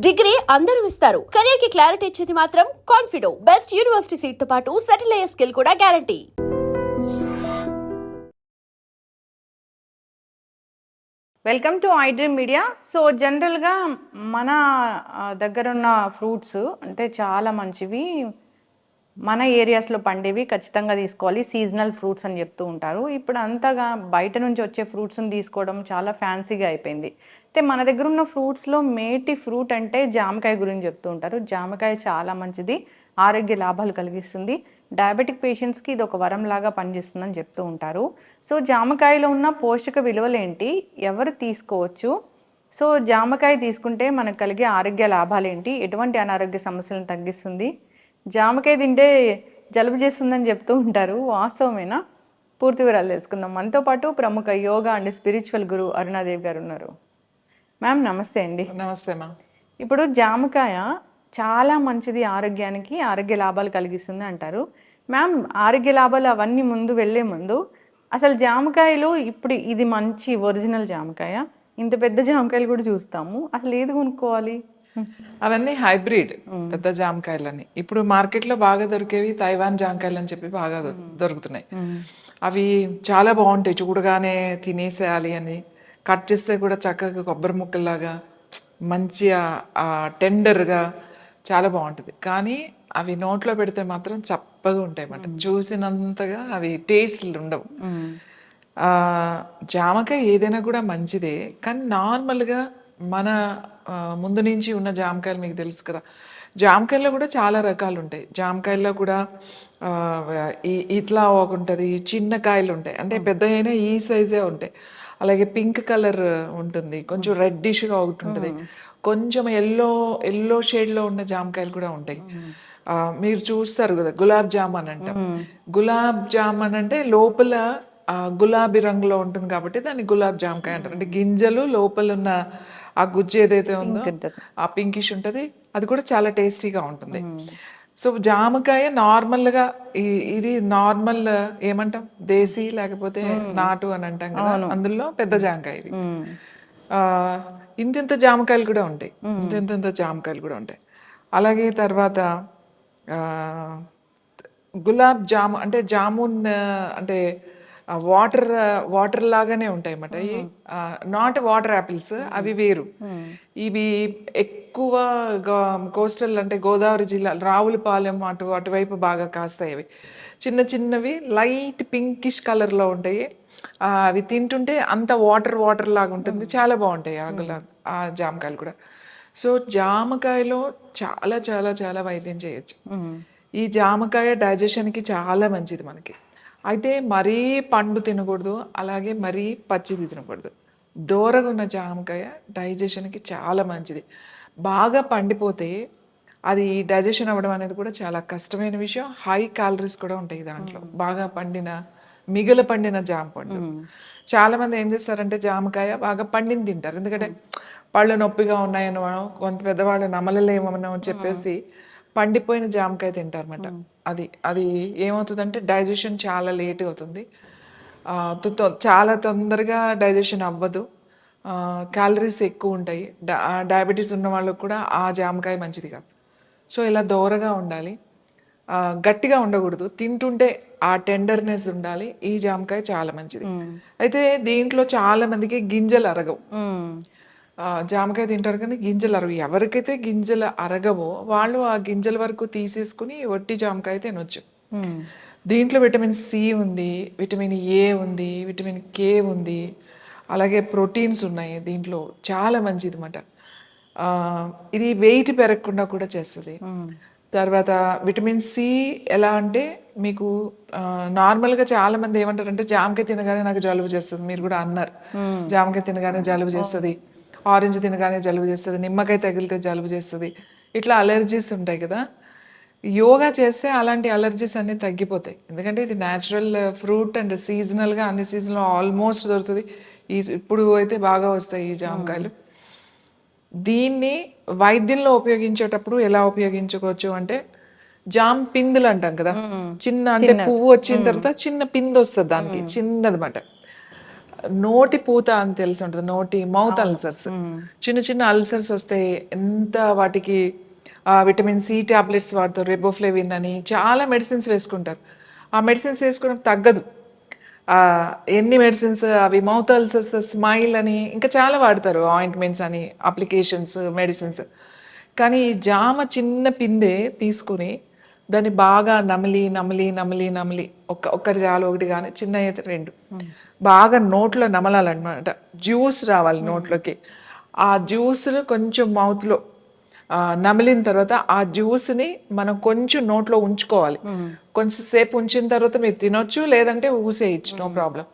Degree అందరూ ఇస్తారు. Career కి క్లారిటీ ఇచ్చేది మాత్రం కాన్ఫిడో. బెస్ట్ యూనివర్సిటీ సీట్ తో పాటు సెటిల్ అయ్యే స్కిల్ కూడా guarantee. Welcome to I dream media. So జనరల్గా మన దగ్గర ఉన్న ఫ్రూట్స్ అంటే చాలా మంచివి, మన ఏరియాస్లో పండేవి ఖచ్చితంగా తీసుకోవాలి, సీజనల్ ఫ్రూట్స్ అని చెప్తూ ఉంటారు. ఇప్పుడు అంతగా బయట నుంచి వచ్చే ఫ్రూట్స్ని తీసుకోవడం చాలా ఫ్యాన్సీగా అయిపోయింది. అయితే మన దగ్గర ఉన్న ఫ్రూట్స్లో మేటి ఫ్రూట్ అంటే జామకాయ గురించి చెప్తూ ఉంటారు. జామకాయ చాలా మంచిది, ఆరోగ్య లాభాలు కలిగిస్తుంది. డయాబెటిక్ పేషెంట్స్కి ఇది ఒక వరంలాగా పనిచేస్తుందని చెప్తూ ఉంటారు. సో జామకాయలో ఉన్న పోషక విలువలు ఏంటి, ఎవరు తీసుకోవచ్చు, సో జామకాయ తీసుకుంటే మనకు కలిగే ఆరోగ్య లాభాలు ఏంటి, ఎటువంటి అనారోగ్య సమస్యలను తగ్గిస్తుంది, జామకాయ తింటే జలుబు చేస్తుందని చెప్తూ ఉంటారు, వాస్తవమేనా? పూర్తి వివరాలు తెలుసుకుందాం. మనతో పాటు ప్రముఖ యోగా అండ్ స్పిరిచువల్ గురు అరుణాదేవి గారు ఉన్నారు. మ్యామ్ నమస్తే అండి. నమస్తే మా. ఇప్పుడు జామకాయ చాలా మంచిది, ఆరోగ్యానికి ఆరోగ్య లాభాలు కలిగిస్తుంది అంటారు. మ్యామ్ ఆరోగ్య లాభాలు అవన్నీ ముందు వెళ్ళే ముందు అసలు జామకాయలో ఇప్పుడు ఇది మంచి ఒరిజినల్ జామకాయ, ఇంత పెద్ద జామకాయలు కూడా చూస్తాము, అసలు ఏది కొనుక్కోవాలి? అవన్నీ హైబ్రిడ్ పెద్ద జామకాయలని. ఇప్పుడు మార్కెట్లో బాగా దొరికేవి తైవాన్ జామకాయలు అని చెప్పి బాగా దొరుకుతున్నాయి. అవి చాలా బాగుంటాయి, చూడగానే తినేసేయాలి అని. కట్ చేస్తే కూడా చక్కగా కొబ్బరి ముక్కల్లాగా మంచిగా టెండర్గా చాలా బాగుంటుంది. కానీ అవి నోట్లో పెడితే మాత్రం చప్పగా ఉంటాయి అన్నమాట, చూసినంతగా అవి టేస్ట్లు ఉండవు. జామకాయ ఏదైనా కూడా మంచిదే, కానీ నార్మల్గా మన ముందు నుంచి ఉన్న జామకాయలు మీకు తెలుసు కదా, జామకాయల్లో కూడా చాలా రకాలు ఉంటాయి. జామకాయల్లో కూడా ఇట్లా ఒక ఉంటుంది, చిన్న కాయలు ఉంటాయి, అంటే పెద్ద అయినా ఈ సైజే ఉంటాయి. అలాగే పింక్ కలర్ ఉంటుంది, కొంచెం రెడ్డిష్గా ఒకటి ఉంటుంది, కొంచెం ఎల్లో షేడ్లో ఉన్న జామకాయలు కూడా ఉంటాయి. మీరు చూస్తారు కదా గులాబ్ జామున్ అంటాం. గులాబ్ జామున్ అంటే లోపల గులాబీ రంగులో ఉంటుంది కాబట్టి దాన్ని గులాబ్ జామకాయ అంటారు. అంటే గింజలు లోపల ఉన్న ఆ గుజ్జు ఏదైతే ఉందో ఆ పింకిష్ ఉంటుంది, అది కూడా చాలా టేస్టీగా ఉంటుంది. సో జామకాయ నార్మల్గా ఇది నార్మల్ ఏమంటాం, దేశీ లేకపోతే నాటు అని అంటాం కదా, అందులో పెద్ద జామకాయ ఇది. ఇంతింత జామకాయలు కూడా ఉంటాయి, ఇంతింత జామకాయలు కూడా ఉంటాయి. అలాగే తర్వాత గులాబ్ జాము అంటే జామున్ అంటే వాటర్ లాగానే ఉంటాయి అన్నమాట. నాట్ వాటర్ యాపిల్స్, అవి వేరు. ఇవి ఎక్కువ కోస్టల్ అంటే గోదావరి జిల్లా రావులపాలెం అటువైపు బాగా కాస్తాయి. అవి చిన్న చిన్నవి లైట్ పింకిష్ కలర్లో ఉంటాయి. అవి తింటుంటే అంత వాటర్ లాగా ఉంటుంది, చాలా బాగుంటాయి ఆ జామకాయలు కూడా. సో జామకాయలో చాలా చాలా చాలా వైద్యం చేయొచ్చు. ఈ జామకాయ డైజెషన్కి చాలా మంచిది మనకి. అయితే మరీ పండు తినకూడదు, అలాగే మరీ పచ్చిది తినకూడదు. దూరగా ఉన్న జామకాయ డైజెషన్కి చాలా మంచిది. బాగా పండిపోతే అది డైజెషన్ అవ్వడం అనేది కూడా చాలా కష్టమైన విషయం. హై క్యాలరీస్ కూడా ఉంటాయి దాంట్లో. బాగా పండిన జామ పండు. చాలామంది ఏం చేస్తారంటే జామకాయ బాగా పండింది తింటారు, ఎందుకంటే పళ్ళు నొప్పిగా ఉన్నాయని కొంత పెద్దవాళ్ళు నమలలేమో అని చెప్పేసి పండిపోయిన జామకాయ తింటారన్నమాట. అది ఏమవుతుందంటే డైజెషన్ చాలా లేట్ అవుతుంది, చాలా తొందరగా డైజెషన్ అవ్వదు, క్యాలరీస్ ఎక్కువ ఉంటాయి. డయాబెటీస్ ఉన్న వాళ్ళకు కూడా ఆ జామకాయ మంచిది కాదు. సో ఇలా దోరగా ఉండాలి, గట్టిగా ఉండకూడదు, తింటుంటే ఆ టెండర్నెస్ ఉండాలి. ఈ జామకాయ చాలా మంచిది. అయితే దీంట్లో చాలా మందికి గింజలు అరగవు. జామకాయ తింటారు కానీ గింజలు అరగవు. ఎవరికైతే గింజలు అరగవో వాళ్ళు ఆ గింజల వరకు తీసేసుకుని వట్టి జామకాయ తినొచ్చు. దీంట్లో విటమిన్ సి ఉంది, విటమిన్ ఏ ఉంది, విటమిన్ కే ఉంది, అలాగే ప్రోటీన్స్ ఉన్నాయి దీంట్లో, చాలా మంచిది అన్నమాట. ఇది వెయిట్ పెరగకుండా కూడా చేస్తుంది. తర్వాత విటమిన్ సి ఎలా అంటే మీకు నార్మల్గా చాలా మంది ఏమంటారంటే జామకాయ తినగానే నాకు జలుబు చేస్తుంది, మీరు కూడా అన్నారు, జామకాయ తినగానే జలుబు చేస్తుంది, ఆరెంజ్ తినగానే జలుబు చేస్తుంది, నిమ్మకాయ తగిలితే జలుబు చేస్తుంది, ఇట్లా అలర్జీస్ ఉంటాయి కదా. యోగా చేస్తే అలాంటి అలర్జీస్ అన్నీ తగ్గిపోతాయి, ఎందుకంటే ఇది న్యాచురల్ ఫ్రూట్ అండ్ సీజనల్గా అన్ని సీజన్లో ఆల్మోస్ట్ దొరుకుతుంది. ఇప్పుడు అయితే బాగా వస్తాయి ఈ జామకాయలు. దీన్ని వైద్యంలో ఉపయోగించేటప్పుడు ఎలా ఉపయోగించుకోవచ్చు అంటే, జామ్ పిందులు అంటాం కదా, చిన్న అంటే పువ్వు వచ్చిన తర్వాత చిన్న పిందు వస్తుంది దానికి, చిన్నదన్నమాట. నోటి పూత అని తెలిసి ఉంటుంది, నోటి మౌత్ అల్సర్స్, చిన్న చిన్న అల్సర్స్ వస్తాయి. ఎంత వాటికి విటమిన్ సి టాబ్లెట్స్ వాడతారు, రెబోఫ్లేవిన్ అని చాలా మెడిసిన్స్ వేసుకుంటారు. ఆ మెడిసిన్స్ వేసుకోవడం తగ్గదు. ఎన్ని మెడిసిన్స్ అవి మౌత్ అల్సర్స్, స్మైల్ అని ఇంకా చాలా వాడతారు, ఆయింట్మెంట్స్ అని, అప్లికేషన్స్, మెడిసిన్స్. కానీ ఈ జామ చిన్న పిందె తీసుకుని దాన్ని బాగా నమిలి నమిలి నమిలి నమిలి ఒక్కటి చాలు, ఒకటి కానీ చిన్న అయితే 2 బాగా నోట్లో నమలాలన్నమాట. జ్యూస్ రావాలి నోట్లోకి. ఆ జ్యూస్ను కొంచెం మౌత్లో నమిలిన తర్వాత ఆ జ్యూస్ని మనం కొంచెం నోట్లో ఉంచుకోవాలి. కొంచెం సేపు ఉంచిన తర్వాత మీరు తినొచ్చు, లేదంటే ఊసేయచ్చు, నో ప్రాబ్లం.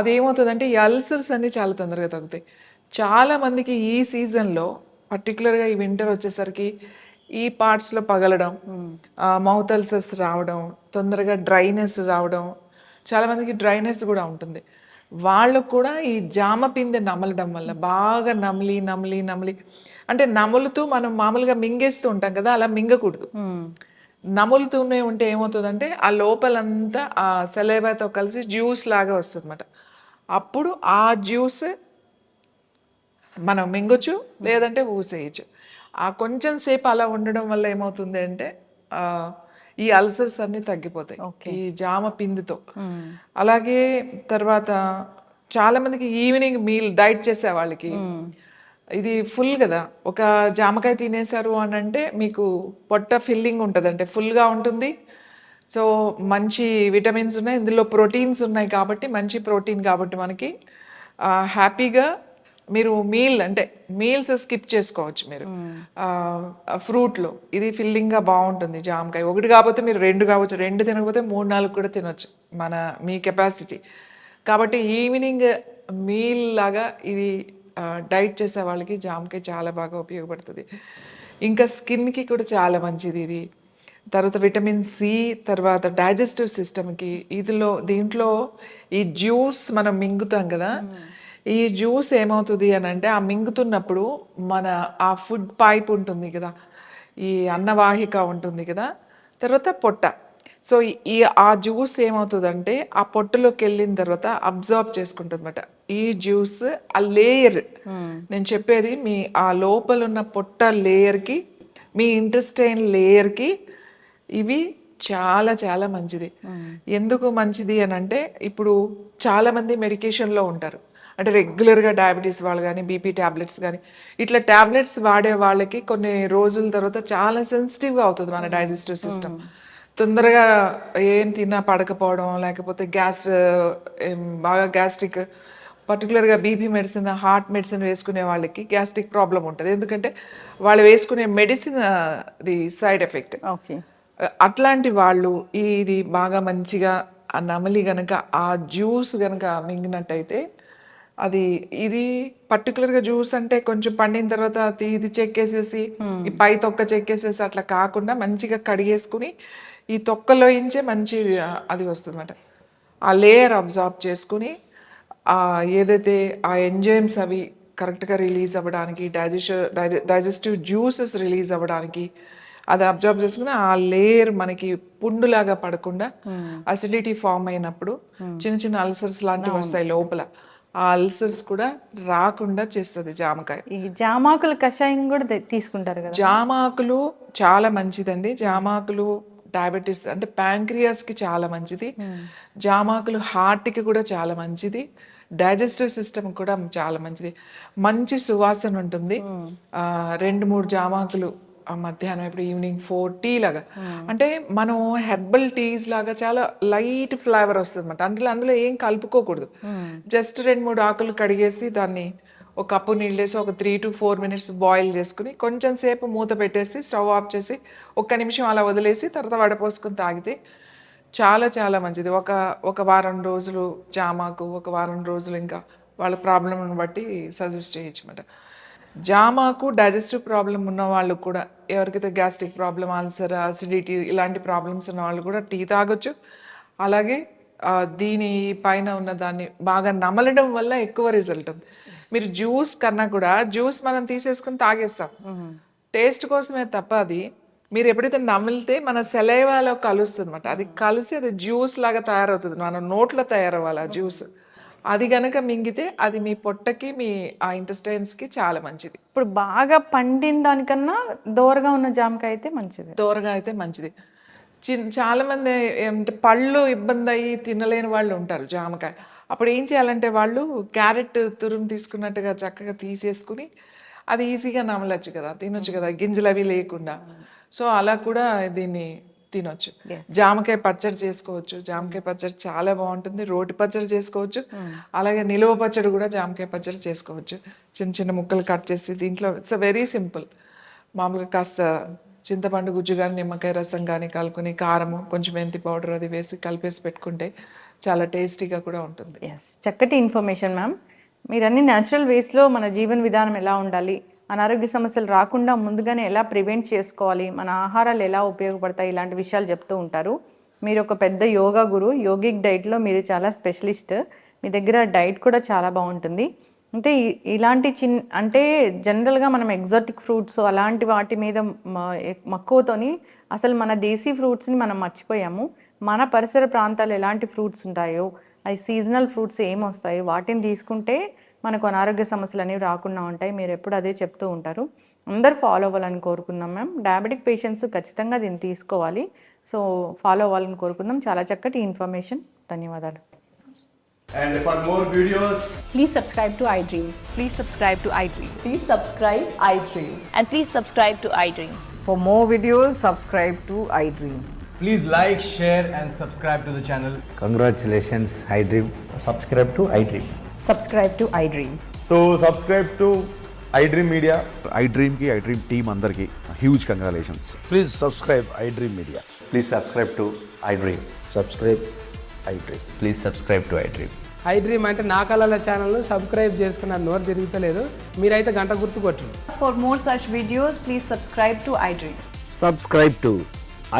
అదేమవుతుందంటే ఈ అల్సర్స్ అన్ని చాలా తొందరగా తగ్గుతాయి. చాలా మందికి ఈ సీజన్లో పర్టికులర్గా ఈ వింటర్ వచ్చేసరికి ఈ పార్ట్స్లో పగలడం, మౌత్ అల్సర్స్ రావడం, తొందరగా డ్రైనెస్ రావడం, చాలా మందికి డ్రైనెస్ కూడా ఉంటుంది. వాళ్ళకు కూడా ఈ జామ పిందె నమలడం వల్ల బాగా నమిలి నమిలి నమిలి, అంటే నములుతూ మనం మామూలుగా మింగేస్తూ ఉంటాం కదా, అలా మింగకూడదు. నములుతూనే ఉంటే ఏమవుతుందంటే ఆ లోపలంతా ఆ సెలైవాతో కలిసి జ్యూస్ లాగా వస్తుంది అనమాట. అప్పుడు ఆ జ్యూస్ మనం మింగొచ్చు, లేదంటే ఊసేయచ్చు. ఆ కొంచెం సేపు అలా ఉండడం వల్ల ఏమవుతుంది అంటే ఈ అల్సర్స్ అన్ని తగ్గిపోతాయి ఈ జామ పిండితో. అలాగే తర్వాత చాలా మందికి ఈవినింగ్ మీల్ డైట్ చేసే వాళ్ళకి ఇది ఫుల్ కదా, ఒక జామకాయ తినేశారు అని అంటే మీకు పొట్ట ఫిల్లింగ్ ఉంటుంది, అంటే ఫుల్గా ఉంటుంది. సో మంచి విటమిన్స్ ఉన్నాయి, ఇందులో ప్రోటీన్స్ ఉన్నాయి కాబట్టి, మంచి ప్రోటీన్ కాబట్టి మనకి హ్యాపీగా మీరు మీల్స్ స్కిప్ చేసుకోవచ్చు మీరు ఫ్రూట్లో. ఇది ఫిల్లింగ్గా బాగుంటుంది జామకాయ. ఒకటి కాకపోతే మీరు 2 కావచ్చు, 2 తినకపోతే 3-4 కూడా తినొచ్చు మీ కెపాసిటీ. కాబట్టి ఈవినింగ్ మీల్ లాగా ఇది డైట్ చేసే వాళ్ళకి జామకాయ చాలా బాగా ఉపయోగపడుతుంది. ఇంకా స్కిన్కి కూడా చాలా మంచిది ఇది. తర్వాత విటమిన్ సి, తర్వాత డైజెస్టివ్ సిస్టమ్కి. దీంట్లో ఈ జ్యూస్ మనం మింగుతాం కదా, ఈ జ్యూస్ ఏమవుతుంది అని అంటే ఆ మింగుతున్నప్పుడు మన ఆ ఫుడ్ పైప్ ఉంటుంది కదా, ఈ అన్నవాహిక ఉంటుంది కదా, తర్వాత పొట్ట. సో ఆ జ్యూస్ ఏమవుతుందంటే ఆ పొట్టలోకి వెళ్ళిన తర్వాత అబ్జార్బ్ చేసుకుంటుంది అనమాట. ఈ జ్యూస్ ఆ లేయర్, నేను చెప్పేది మీ ఆ లోపల ఉన్న పొట్ట లేయర్కి, మీ ఇంటెస్టైన్ లేయర్కి ఇవి చాలా చాలా మంచిది. ఎందుకు మంచిది అని అంటే ఇప్పుడు చాలామంది మెడికేషన్లో ఉంటారు, అంటే రెగ్యులర్గా డయాబెటీస్ వాళ్ళు కానీ, బీపీ ట్యాబ్లెట్స్ కానీ, ఇట్లా ట్యాబ్లెట్స్ వాడే వాళ్ళకి కొన్ని రోజుల తర్వాత చాలా సెన్సిటివ్గా అవుతుంది మన డైజెస్టివ్ సిస్టమ్. తొందరగా ఏం తిన్నా పడకపోవడం, లేకపోతే బాగా గ్యాస్ట్రిక్, పర్టికులర్గా బీపీ మెడిసిన్, హార్ట్ మెడిసిన్ వేసుకునే వాళ్ళకి గ్యాస్ట్రిక్ ప్రాబ్లం ఉంటుంది. ఎందుకంటే వాళ్ళు వేసుకునే మెడిసిన్ ది సైడ్ ఎఫెక్ట్. అట్లాంటి వాళ్ళు ఇది బాగా మంచిగా ఆ నమలి గనక ఆ జ్యూస్ గనక మింగినట్టయితే, ఇది పర్టికులర్గా జ్యూస్ అంటే కొంచెం పండిన తర్వాత ఇది చెక్కేసేసి ఈ పై తొక్క చెక్కేసేసి అట్లా కాకుండా మంచిగా కడిగేసుకుని ఈ తొక్కలోంచే మంచి అది వస్తుంది అన్నమాట. ఆ లేయర్ అబ్జార్బ్ చేసుకుని ఏదైతే ఆ ఎంజైమ్స్ అవి కరెక్ట్గా రిలీజ్ అవ్వడానికి, డైజెస్టివ్ జ్యూసెస్ రిలీజ్ అవ్వడానికి అది అబ్జర్వ్ చేసుకుని ఆ లేయర్ మనకి పుండులాగా పడకుండా అసిడిటీ ఫామ్ అయినప్పుడు చిన్న చిన్న అల్సర్స్ లాంటివి వస్తాయి లోపల, ఆ అల్సర్స్ కూడా రాకుండా చేస్తుంది జామకాయ. ఈ జామాకుల కషాయం కూడా తీసుకుంటారు కదా? జామాకులు చాలా మంచిదండి. జామాకులు డయాబెటీస్ అంటే ప్యాంక్రియాస్కి చాలా మంచిది. జామాకులు హార్ట్కి కూడా చాలా మంచిది. డైజెస్టివ్ సిస్టమ్ కూడా చాలా మంచిది. మంచి సువాసన ఉంటుంది. 2-3 జామాకులు మధ్యాహ్నం ఇప్పుడు ఈవినింగ్ 4 టీ లాగా, అంటే మనం హెర్బల్ టీస్ లాగా చాలా లైట్ ఫ్లేవర్ వస్తుంది అనమాట. అందులో ఏం కలుపుకోకూడదు. జస్ట్ 2-3 ఆకులు కడిగేసి దాన్ని ఒక కప్పు నీళ్ళు వేసి ఒక 3 to 4 minutes బాయిల్ చేసుకుని కొంచెం సేపు మూత పెట్టేసి స్టవ్ ఆఫ్ చేసి 1 నిమిషం అలా వదిలేసి తర్వాత వడపోసుకుని తాగితే చాలా చాలా మంచిది. ఒక వారం రోజులు జామాకు, ఒక వారం రోజులు ఇంకా వాళ్ళ ప్రాబ్లంని బట్టి సజెస్ట్ చేయొచ్చు అన్నమాట. జామాకు డైజెస్టివ్ ప్రాబ్లం ఉన్న వాళ్ళు కూడా, ఎవరికైతే గ్యాస్ట్రిక్ ప్రాబ్లం, అల్సర్, అసిడిటీ ఇలాంటి ప్రాబ్లమ్స్ ఉన్న వాళ్ళు కూడా టీ తాగొచ్చు. అలాగే దీని పైన ఉన్న దాన్ని బాగా నమలడం వల్ల ఎక్కువ రిజల్ట్ ఉంది. మీరు జ్యూస్ కన్నా కూడా జ్యూస్ మనం తీసేసుకుని తాగేస్తాం టేస్ట్ కోసమే తప్ప, అది మీరు ఎప్పుడైతే నమిలితే మన సెలైవాలో కలుస్తుంది అనమాట. అది కలిసి అది జ్యూస్ లాగా తయారవుతుంది, మన నోట్లో తయారవ్వాలి ఆ జ్యూస్. అది గనక మింగితే అది మీ పొట్టకి మీ ఆ ఇంటెస్టైన్స్కి చాలా మంచిది. ఇప్పుడు బాగా పండిన దానికన్నా దోరగా ఉన్న జామకాయ అయితే మంచిది. దోరగా అయితే మంచిది. చాలామంది ఏమంటే పళ్ళు ఇబ్బంది అయ్యి తినలేని వాళ్ళు ఉంటారు జామకాయ. అప్పుడు ఏం చేయాలంటే వాళ్ళు క్యారెట్ తురుము తీసుకున్నట్టుగా చక్కగా తీసేసుకుని అది ఈజీగా నమలచ్చు కదా, తినొచ్చు కదా, గింజలు అవి లేకుండా. సో అలా కూడా దీన్ని తినొచ్చు. జామకాయ పచ్చడి చేసుకోవచ్చు. జామకాయ పచ్చడి చాలా బాగుంటుంది. రోటి పచ్చడి చేసుకోవచ్చు, అలాగే నిలువ పచ్చడి కూడా జామకాయ పచ్చడి చేసుకోవచ్చు. చిన్న చిన్న ముక్కలు కట్ చేసి దీంట్లో ఇట్స్ వెరీ సింపుల్. మామూలుగా కాస్త చింతపండు గుజ్జు కానీ నిమ్మకాయ రసం కానీ కలుపుకొని కారము కొంచెం మెంతి పౌడర్ అది వేసి కలిపేసి పెట్టుకుంటే చాలా టేస్టీగా కూడా ఉంటుంది. ఎస్, చక్కటి ఇన్ఫర్మేషన్ మ్యామ్. మీరు అన్ని న్యాచురల్ వేస్లో మన జీవన విధానం ఎలా ఉండాలి, అనారోగ్య సమస్యలు రాకుండా ముందుగానే ఎలా ప్రివెంట్ చేసుకోవాలి, మన ఆహారాలు ఎలా ఉపయోగపడతాయి, ఇలాంటి విషయాలు చెప్తూ ఉంటారు. మీరు ఒక పెద్ద యోగా గురు, యోగిక్ డైట్లో మీరు చాలా స్పెషలిస్ట్. మీ దగ్గర డైట్ కూడా చాలా బాగుంటుంది. అంటే ఇలాంటి అంటే జనరల్గా మనం ఎగ్జాటిక్ ఫ్రూట్స్ అలాంటి వాటి మీద మక్కువతోని అసలు మన దేశీ ఫ్రూట్స్ని మనం మర్చిపోయాము. మన పరిసర ప్రాంతాలు ఎలాంటి ఫ్రూట్స్ ఉంటాయో, అవి సీజనల్ ఫ్రూట్స్ ఏమొస్తాయో వాటిని తీసుకుంటే మనకు అనారోగ్య సమస్యలు అనేవి రాకుండా ఉంటాయి. మీరు ఎప్పుడు అదే చెప్తూ ఉంటారు. అందరు ఫాలో అవ్వాలని కోరుకుందాం మ్యామ్. డయాబెటిక్ పేషెంట్స్ ఖచ్చితంగా దీన్ని తీసుకోవాలి. సో ఫాలో అవ్వాలని కోరుకుందాం. చాలా చక్కటి ఇన్ఫర్మేషన్. ధన్యవాదాలు. And for more videos, Please subscribe to iDream. Please subscribe to iDream. Please subscribe iDream. And please subscribe to iDream. For more videos, subscribe to iDream. please like, share, and subscribe to the channel. Congratulations, iDream. Subscribe to iDream. Subscribe to iDream. So subscribe to iDream Media. iDream ki iDream team andarki huge congratulations. Please subscribe iDream Media. Please subscribe to iDream. Subscribe iDream. Please subscribe to iDream. iDream అంటే నా కళల channel subscribe చేసుకున్నారు, నోరు తిరుగుతలేదు. మీరైతే గంట గుర్తు కొట్టండి. For more such videos, please subscribe to iDream. Subscribe to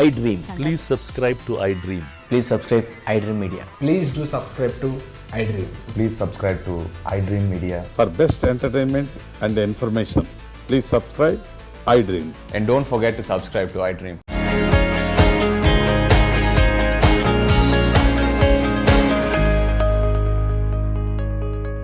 iDream. Please subscribe to iDream. Please subscribe iDream Media. Please do subscribe to iDream. Please subscribe to iDream Media. For best entertainment and information, please subscribe iDream. And don't forget to subscribe to iDream.